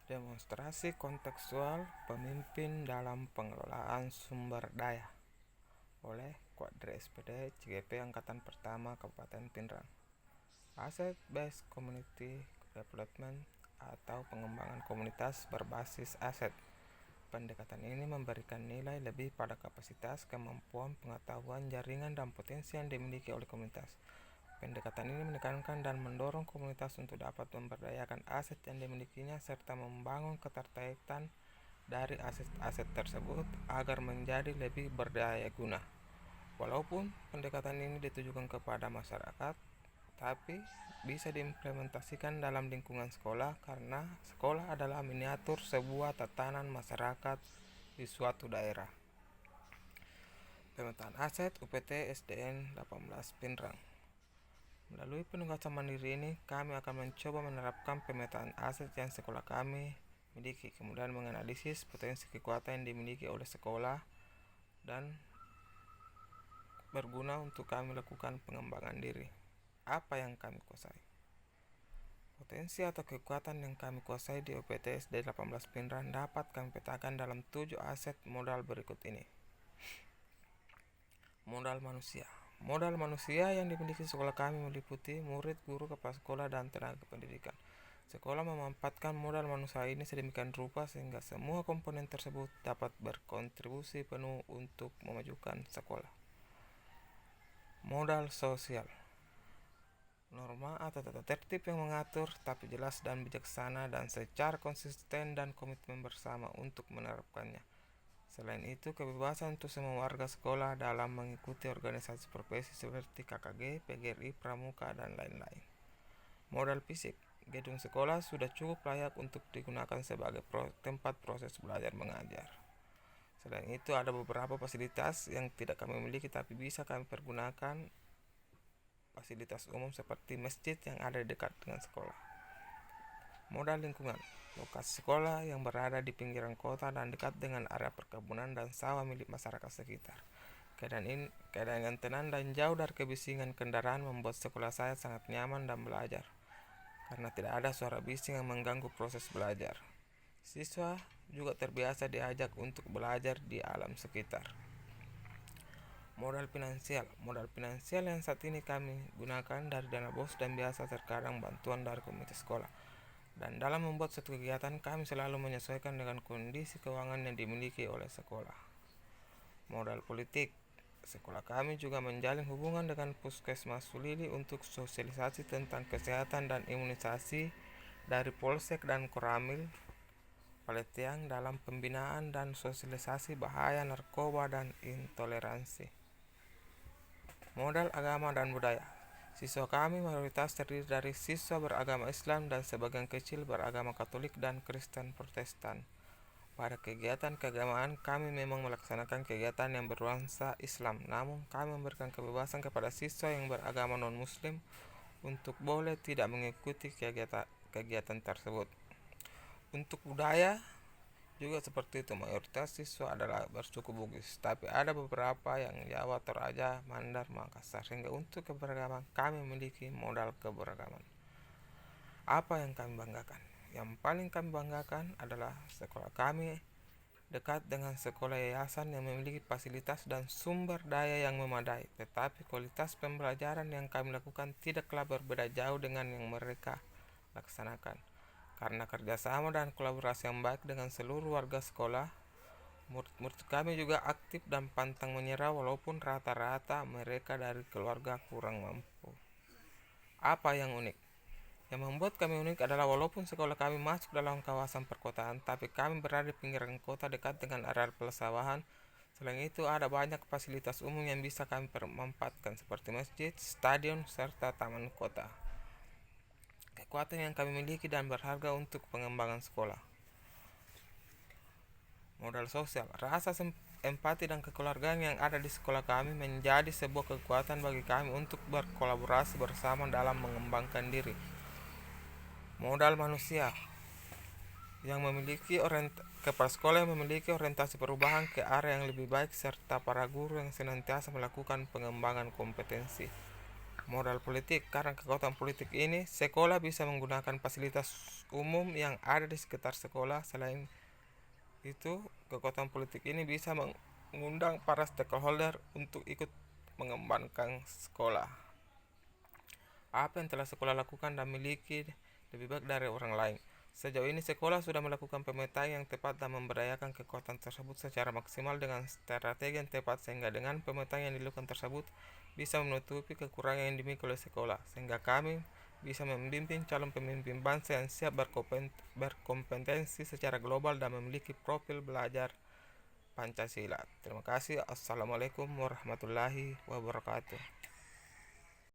Demonstrasi kontekstual pemimpin dalam pengelolaan sumber daya oleh Quadre SPD CGP Angkatan Pertama Kabupaten Pinrang. Asset Based Community Development atau pengembangan komunitas berbasis aset. Pendekatan ini memberikan nilai lebih pada kapasitas, kemampuan, pengetahuan, jaringan, dan potensi yang dimiliki oleh komunitas. Pendekatan ini menekankan dan mendorong komunitas untuk dapat memberdayakan aset yang dimilikinya serta membangun keterkaitan dari aset-aset tersebut agar menjadi lebih berdaya guna. Walaupun pendekatan ini ditujukan kepada masyarakat, tapi bisa diimplementasikan dalam lingkungan sekolah karena sekolah adalah miniatur sebuah tatanan masyarakat di suatu daerah. Pemetaan aset UPT SDN 18 Pinrang. Melalui penugasan mandiri ini, kami akan mencoba menerapkan pemetaan aset yang sekolah kami miliki, kemudian menganalisis potensi kekuatan yang dimiliki oleh sekolah dan berguna untuk kami lakukan pengembangan diri. Apa yang kami kuasai? Potensi atau kekuatan yang kami kuasai di UPT SD 18 Pinrang dapat kami petakan dalam 7 aset modal berikut ini. Modal manusia. Modal manusia yang dimiliki sekolah kami meliputi murid, guru, kepala sekolah, dan tenaga pendidikan. Sekolah memanfaatkan modal manusia ini sedemikian rupa sehingga semua komponen tersebut dapat berkontribusi penuh untuk memajukan sekolah. Modal sosial. Norma atau tata tertib yang mengatur tapi jelas dan bijaksana dan secara konsisten dan komitmen bersama untuk menerapkannya. Selain itu, kebebasan untuk semua warga sekolah dalam mengikuti organisasi profesi seperti KKG, PGRI, Pramuka, dan lain-lain. Modal fisik. Gedung sekolah sudah cukup layak untuk digunakan sebagai tempat proses belajar mengajar. Selain itu, ada beberapa fasilitas yang tidak kami miliki tapi bisa kami pergunakan. Fasilitas umum seperti masjid yang ada di dekat dengan sekolah. Modal lingkungan. Lokasi sekolah yang berada di pinggiran kota dan dekat dengan area perkebunan dan sawah milik masyarakat sekitar. Keadaan yang tenang dan jauh dari kebisingan kendaraan membuat sekolah saya sangat nyaman dan belajar karena tidak ada suara bising yang mengganggu proses belajar. Siswa juga terbiasa diajak untuk belajar di alam sekitar. Modal finansial. Modal finansial yang saat ini kami gunakan dari dana BOS dan biasa terkadang bantuan dari komunitas sekolah. Dan dalam membuat suatu kegiatan, kami selalu menyesuaikan dengan kondisi keuangan yang dimiliki oleh sekolah. Modal politik. Sekolah kami juga menjalin hubungan dengan Puskesmas Sulili untuk sosialisasi tentang kesehatan dan imunisasi dari Polsek dan Koramil Paletiang dalam pembinaan dan sosialisasi bahaya narkoba dan intoleransi. Modal agama dan budaya. Siswa kami mayoritas terdiri dari siswa beragama Islam dan sebagian kecil beragama Katolik dan Kristen Protestan. Pada kegiatan keagamaan, kami memang melaksanakan kegiatan yang bernuansa Islam, namun kami memberikan kebebasan kepada siswa yang beragama non-Muslim untuk boleh tidak mengikuti kegiatan tersebut. Untuk budaya, juga seperti itu, mayoritas siswa adalah bersuku Bugis, tapi ada beberapa yang Jawa, Toraja, Mandar, Makassar, sehingga untuk keberagaman kami memiliki modal keberagaman. Apa yang kami banggakan? Yang paling kami banggakan adalah sekolah kami dekat dengan sekolah yayasan yang memiliki fasilitas dan sumber daya yang memadai, tetapi kualitas pembelajaran yang kami lakukan tidaklah berbeda jauh dengan yang mereka laksanakan. Karena kerjasama dan kolaborasi yang baik dengan seluruh warga sekolah, murid-murid kami juga aktif dan pantang menyerah walaupun rata-rata mereka dari keluarga kurang mampu. Apa yang unik? Yang membuat kami unik adalah walaupun sekolah kami masuk dalam kawasan perkotaan, tapi kami berada di pinggiran kota dekat dengan area persawahan. Selain itu, ada banyak fasilitas umum yang bisa kami manfaatkan seperti masjid, stadion, serta taman kota. Kekuatan yang kami miliki dan berharga untuk pengembangan sekolah. Modal sosial. Rasa empati dan kekeluargaan yang ada di sekolah kami menjadi sebuah kekuatan bagi kami untuk berkolaborasi bersama dalam mengembangkan diri. Modal manusia yang memiliki kepala sekolah yang memiliki orientasi perubahan ke arah yang lebih baik serta para guru yang senantiasa melakukan pengembangan kompetensi. Modal politik, karena kekuatan politik ini, sekolah bisa menggunakan fasilitas umum yang ada di sekitar sekolah. Selain itu, kekuatan politik ini bisa mengundang para stakeholder untuk ikut mengembangkan sekolah. Apa yang telah sekolah lakukan dan miliki lebih baik dari orang lain. Sejauh ini sekolah sudah melakukan pemetaan yang tepat dan memberdayakan kekuatan tersebut secara maksimal dengan strategi yang tepat, sehingga dengan pemetaan yang dilakukan tersebut bisa menutupi kekurangan yang dimiliki oleh sekolah, sehingga kami bisa membimbing calon pemimpin bangsa yang siap berkompetensi secara global dan memiliki profil belajar Pancasila. Terima kasih. Assalamualaikum warahmatullahi wabarakatuh.